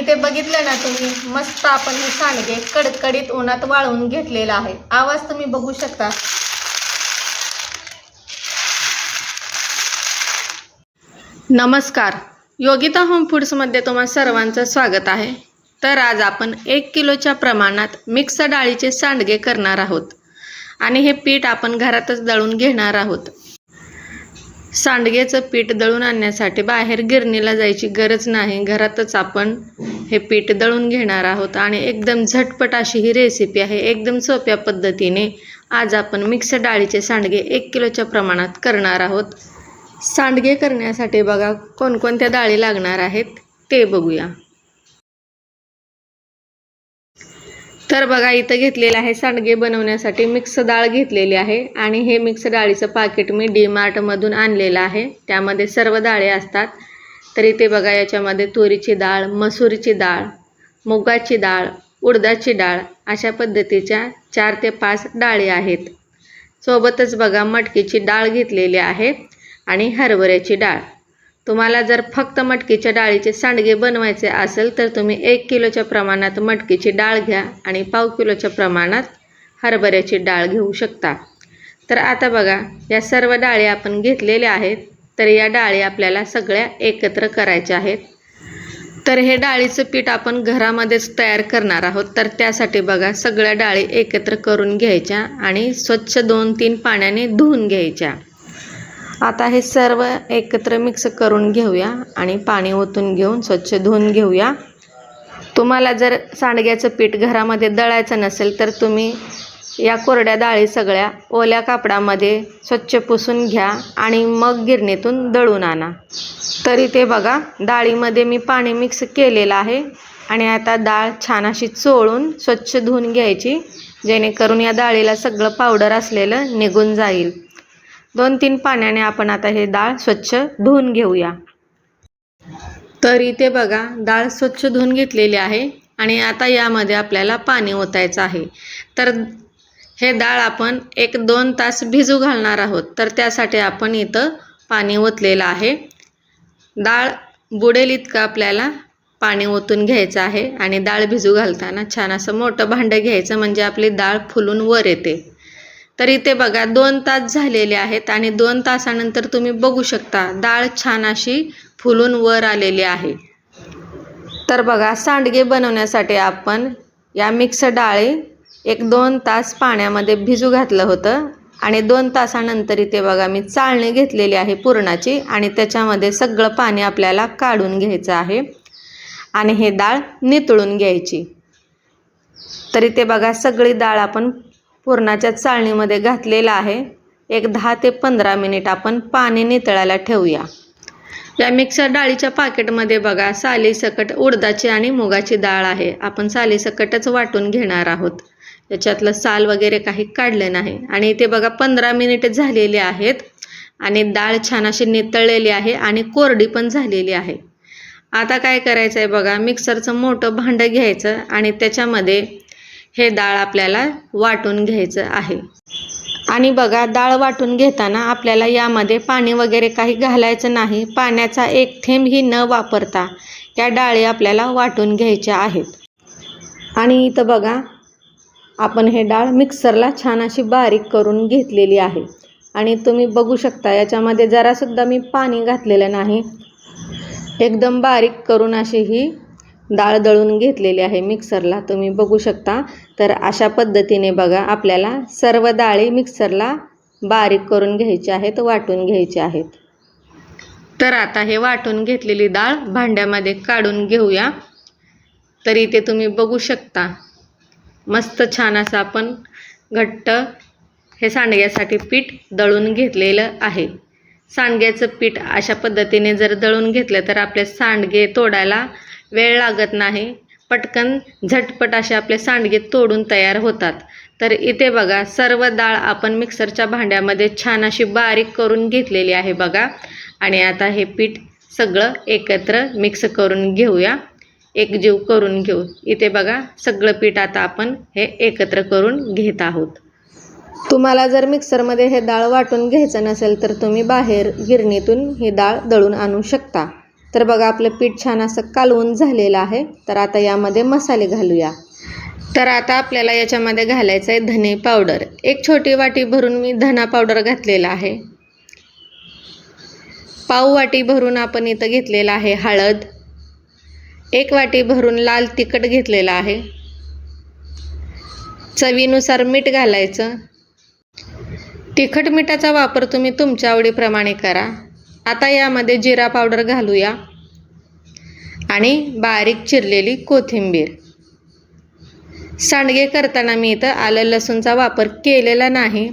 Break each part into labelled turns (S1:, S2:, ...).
S1: इथे बघितलं ना तुम्ही, मस्त आपण हे सांडगे कडकडीत उन्हात वाळवून घेतलेला आहे। आवाज तुम्ही बघू शकता। नमस्कार, योगिता होम फूड्स मध्ये तुम्हा सर्वांचं स्वागत आहे। तर आज आपण 1 किलोच्या प्रमाणात मिक्स डाळीचे सांडगे करणार आहोत आणि हे पीठ आपण घरातच दळून घेणार आहोत। सांडगेचं पीठ दळून आणण्यासाठी बाहेर गिरणीला जायची गरज नाही, घरातच आपण हे पीठ दळून घेणार आहोत आणि एकदम झटपट अशी ही रेसिपी आहे। एकदम सोप्या पद्धतीने आज आपण मिक्स डाळीचे सांडगे 1 किलोच्या प्रमाणात करणार आहोत। सांडगे करण्यासाठी बघा कोणकोणत्या डाळी लागणार आहेत ते बघूया। तर बघा इथं घेतलेलं आहे, सांडगे बनवण्यासाठी मिक्स डाळ घेतलेली आहे आणि हे मिक्स डाळीचं पाकिट मी डी-मार्ट मधून आणलेलं आहे। त्यामध्ये सर्व डाळे असतात। तर इथे बघा याच्यामध्ये तुरीची डाळ, मसुरीची डाळ, मुगाची डाळ, उडदाची डाळ अशा पद्धतीच्या 4 ते 5 डाळी आहेत। सोबतच बघा मटकीची डाळ घेतलेली आहे आणि हरभऱ्याची डाळ। तुम्हाला जर फक्त मटकीच्या डाळीचे सांडगे बनवायचे असेल तर तुम्ही 1 किलोच्या प्रमाणात मटकीची डाळ घ्या आणि पाव किलोच्या प्रमाणात हरभऱ्याची डाळ घेऊ शकता। तर आता बघा या सर्व डाळी आपण घेतलेल्या आहेत। तर या डाळी आपल्याला सगळ्या एकत्र करायच्या आहेत। तर हे डाळीचं पीठ आपण घरामध्येच तयार करणार आहोत। तर त्यासाठी बघा सगळ्या डाळी एकत्र करून घ्यायच्या आणि स्वच्छ 2-3 पाण्याने धुवून घ्यायच्या। आता हे सर्व एकत्र मिक्स करून घेऊया आणि पाणी ओतून घेऊन स्वच्छ धुवून घेऊया। तुम्हाला जर सांडग्याचं पीठ घरामध्ये दळायचं नसेल तर तुम्ही या कोरड्या डाळी सगळ्या ओल्या कापडामध्ये स्वच्छ पुसून घ्या आणि मग गिरणीतून दळून आणा। तरी ते बघा डाळीमध्ये मी पाणी मिक्स केलेलं आहे आणि आता डाळ छान अशी चोळून स्वच्छ धुवून घ्यायची, जेणेकरून या डाळीला सगळं पावडर असलेलं निघून जाईल। 2-3 पाण्याने आपण आता हे डाळ स्वच्छ धुवून घेऊया। तर इथे बघा डाळ स्वच्छ धुवून घेतलेली आहे आणि आता यामध्ये आपल्याला पाणी ओतायचं आहे। तर हे डाळ आपण 1-2 तास भिजू घालणार आहोत। तर त्यासाठी आपण इथं पाणी ओतलेलं आहे। डाळ बुडेल इतकं आपल्याला पाणी ओतून घ्यायचं आहे आणि डाळ भिजू घालताना छान असं मोठं भांडं घ्यायचं, म्हणजे आपली डाळ फुलून वर येते। तर इथे बघा 2 तास झालेले आहेत आणि 2 तासानंतर तुम्ही बघू शकता डाळ छान अशी फुलून वर आलेली आहे। तर बघा सांडगे बनवण्यासाठी आपण या मिक्स डाळी 1-2 तास पाण्यामध्ये भिजू घातलं होतं आणि 2 तासानंतर इथे बघा मी चाळणी घेतलेली आहे पुरणाची आणि त्याच्यामध्ये सगळं पाणी आपल्याला काढून घ्यायचं आहे आणि हे डाळ नितळून घ्यायची। तर इथे बघा सगळी डाळ आपण पुरणाच्या चाळणीमध्ये घातलेलं आहे। एक 10 ते 15 मिनिट आपण पाणी नितळायला ठेवूया। या मिक्सर डाळीच्या पाकिटमध्ये बघा सालीसकट उडदाची आणि मुगाची डाळ आहे। आपण सालीसकटच वाटून घेणार आहोत, याच्यातलं साल वगैरे काही काढलं नाही। आणि इथे बघा 15 मिनिट झालेली आहेत आणि डाळ छान अशी नितळलेली आहे आणि कोरडी पण झालेली आहे। आता काय करायचं आहे बघा, मिक्सरचं मोठं भांडं घ्यायचं आणि त्याच्यामध्ये हे डाळ आपल्याला वाटून घ्यायचं आहे। आणि बघा डाळ वाटून घेताना आपल्याला यामध्ये पाणी वगैरे काही घालायचं नाही। पाण्याचा एक थेंबही न वापरता या डाळी आपल्याला वाटून घ्यायच्या आहेत। आणि इथं बघा आपण हे डाळ मिक्सरला छान अशी बारीक करून घेतलेली आहे आणि तुम्ही बघू शकता याच्यामध्ये जरासुद्धा मी पाणी घातलेलं नाही। एकदम बारीक करून अशी ही डाळ दळून घेतलेली आहे मिक्सरला, तुम्ही बघू शकता। तर अशा पद्धतीने बघा आपल्याला सर्व डाळी मिक्सरला बारीक करून घ्यायच्या आहेत, वाटून घ्यायच्या आहेत। तर आता हे वाटून घेतलेली डाळ भांड्यामध्ये काढून घेऊया। तर इथे तुम्ही बघू शकता मस्त छान असं आपण घट्ट हे सांडग्यासाठी पीठ दळून घेतलेलं आहे। सांडग्याचं पीठ अशा पद्धतीने जर दळून घेतलं तर आपले सांडगे तोडायला वेळ लागत नाही, पटकन झटपट असे आपले सांडगे तोडून तयार होतात। तर इथे बघा सर्व डाळ आपण मिक्सरच्या भांड्यामध्ये छान अशी बारीक करून घेतलेली आहे बघा। आणि आता हे पीठ सगळं एकत्र मिक्स करून घेऊया, एकजीव करून घेऊ। इथे बघा सगळं पीठ आता आपण हे एकत्र करून घेत आहोत। तुम्हाला जर मिक्सरमध्ये हे डाळ वाटून घ्यायचं नसेल तर तुम्ही बाहेर गिरणीतून ही डाळ दळून आणू शकता। तर बघा आपलं पीठ छान असं कालवून झालेलं आहे. तर आता यामध्ये मसाले घालूया. तर आता आपल्याला याच्यामध्ये घालायचं आहे धने पावडर. एक छोटी वाटी भरून मी धना पावडर घातलेला आहे. पाव वाटी भरून आपण इथं घेतलेला आहे हळद. एक वाटी भरून लाल तिखट घेतलेलं आहे. चवीनुसार मीठ घालायचं. तिखट मिठाचा वापर तुम्ही तुमच्या आवडीप्रमाणे करा. आता यामध्ये जिरा पावडर घालूया आणि बारीक चिरलेली कोथिंबीर. सांडगे करताना मी इथं आलं लसूणचा वापर केलेला नाही.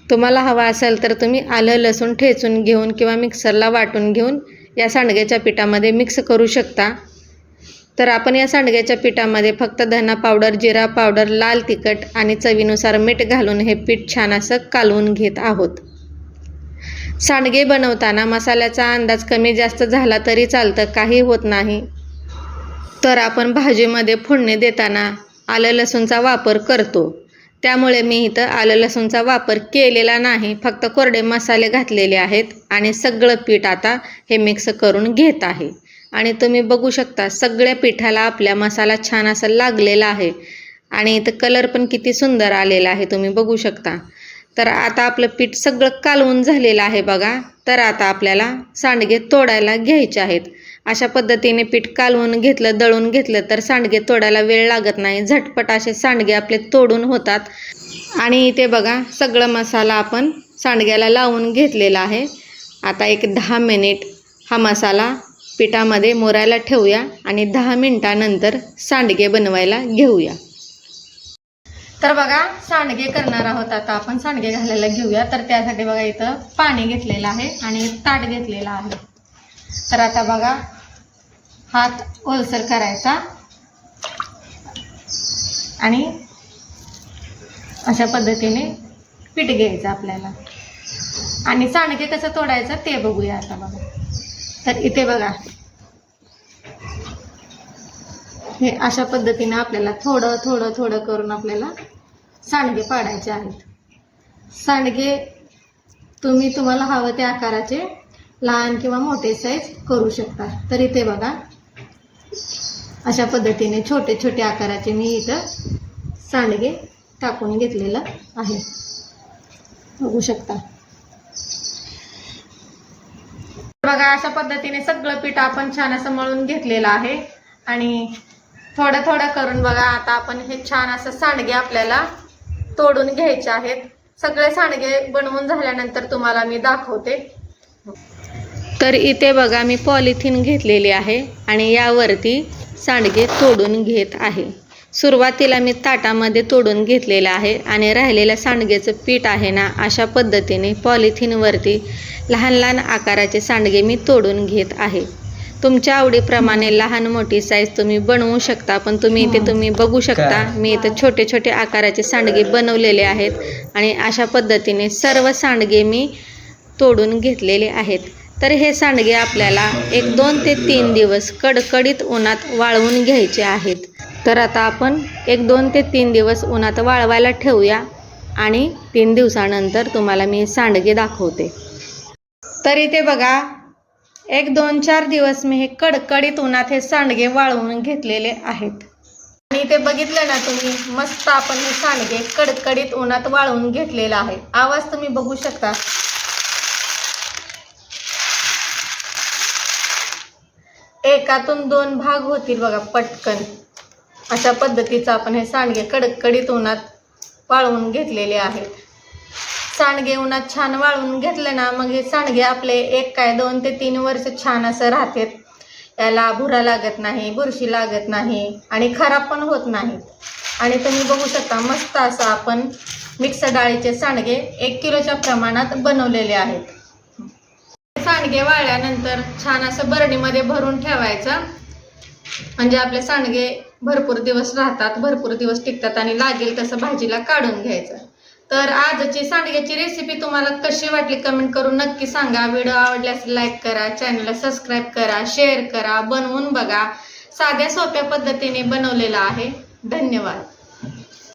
S1: तुम्हाला हवा असेल तर तुम्ही आलं लसूण ठेचून घेऊन किंवा मिक्सरला वाटून घेऊन या सांडग्याच्या पिठामध्ये मिक्स करू शकता. तर आपण या सांडग्याच्या पिठामध्ये फक्त धना पावडर, जिरा पावडर, लाल तिखट आणि चवीनुसार मीठ घालून हे पीठ छान असं कालवून घेत आहोत. सांडगे बनवताना मसाल्याचा अंदाज कमी जास्त झाला तरी चालतं, काही होत नाही. तर आपण भाजीमध्ये फोडणी देताना आलं लसूणचा वापर करतो, त्यामुळे मी इथं आलं लसूणचा वापर केलेला नाही. फक्त कोरडे मसाले घातलेले आहेत आणि सगळं पीठ आता हे मिक्स करून घेत आहे. आणि तुम्ही बघू शकता सगळ्या पिठाला आपल्या मसाला छान असा लागलेला आहे आणि इथं कलर पण किती सुंदर आलेला आहे, तुम्ही बघू शकता. तर आता आपलं पीठ सगळं कालवून झालेलं आहे बघा. तर आता आपल्याला सांडगे तोडायला घ्यायचे आहेत. अशा पद्धतीने पीठ कालवून घेतलं, दळून घेतलं तर सांडगे तोडायला वेळ लागत नाही. झटपट असे सांडगे आपले तोडून होतात. आणि इथे बघा सगळं मसाला आपण सांडग्याला लावून घेतलेला आहे. आता एक 10 मिनिट हा मसाला पिठामध्ये मुरायला ठेवूया आणि 10 मिनिटानंतर सांडगे बनवायला घेऊया. तर बघा सांडगे करणार आहोत. आता आपण सांडगे घालायला घेऊया. तर त्यासाठी बघा इथं पाणी घेतलेलं आहे आणि ताट घेतलेला आहे. तर आता बघा हात ओलसर करायचा आणि अशा पद्धतीने पीठ घ्यायचं आपल्याला. आणि सांडगे कसं तोडायचं ते बघूया आता बघा. तर इथे बघा हे अशा पद्धतीने आपल्याला थोडं थोडं थोडं करून आपल्याला सांडगे पाडायचे आहेत. सांडगे तुम्हाला हवं त्या आकाराचे लहान किंवा मोठे साईज करू शकता. तर इथे बघा अशा पद्धतीने छोटे छोटे आकाराचे मी इथं सांडगे टाकून घेतलेलं आहे, बघू शकता. बघा अशा पद्धतीने सगळं पीठ आपण छान असं मळून घेतलेलं आहे आणि थोडं थोडं करून बघा आता आपण हे छान असं सांडगे आपल्याला तोडून घ्यायचे आहेत. सगळे सांडगे बनवून झाल्यानंतर तुम्हाला मी दाखवते. तर इथे बघा मी पॉलिथिन घेतलेली आहे आणि यावरती सांडगे तोडून घेत आहे. सुरुवातीला मी ताटामध्ये तोडून घेतलेलं आहे आणि राहिलेलं सांडगेचं पीठ आहे ना अशा पद्धतीने पॉलिथिनवरती लहान लहान आकाराचे सांडगे मी तोडून घेत आहे. तुमच्या आवडीप्रमाणे लहान मोठी साईज तुम्ही बनवू शकता. पण तुम्ही इथे तुम्ही बघू शकता मी इथे छोटे छोटे आकाराचे सांडगे बनवलेले आहेत आणि अशा पद्धतीने सर्व सांडगे मी तोडून घेतलेले आहेत. तर हे सांडगे आपल्याला 1-2 ते 3 दिवस कडकडीत उन्हात वाळवून घ्यायचे आहेत. तर आता आपण 1-2 ते 3 दिवस उन्हात वाळवायला ठेवूया आणि 3 दिवसानंतर तुम्हाला मी सांडगे दाखवते. तर इथे बघा 1-2-4 दिवस मी हे कडकडीत उन्हात हे सांडगे वाळवून घेतलेले आहेत. आणि इथे बघितलं ना तुम्ही मस्त आपण हे सांडगे कडकडीत उन्हात वाळवून घेतलेला आहे. आवाज तुम्ही बघू शकता. एकातून 2 भाग होतील बघा पटकन. अशा पद्धतीचं आपण हे सांडगे कडकडीत उन्हात वाळवून घेतलेले आहेत. सांडगे उन्हात छान वाळवून घेतले ना मग हे सांडगे आपले 2 ते 3 वर्ष छान असं राहतात. याला भुरा लागत नाही, बुरशी लागत नाही आणि खराब पण होत नाहीत. आणि तुम्ही बघू शकता मस्त असं आपण मिक्स डाळीचे सांडगे 1 किलोच्या प्रमाणात बनवलेले आहेत. सांडगे वाळल्यानंतर छान असं बरणीमध्ये भरून ठेवायचं म्हणजे आपले सांडगे भरपूर दिवस राहतात, भरपूर दिवस टिकतात आणि लागेल तसं भाजीला काढून घ्यायचं. तर आजची सांडग्याची रेसिपी तुम्हाला कशी वाटली कमेंट करून नक्की सांगा. व्हिडिओ आवडल्यास लाईक करा, चॅनलला सबस्क्राईब करा, शेअर करा, बनवून बघा. साध्या सोप्या पद्धतीने बनवलेला आहे. धन्यवाद.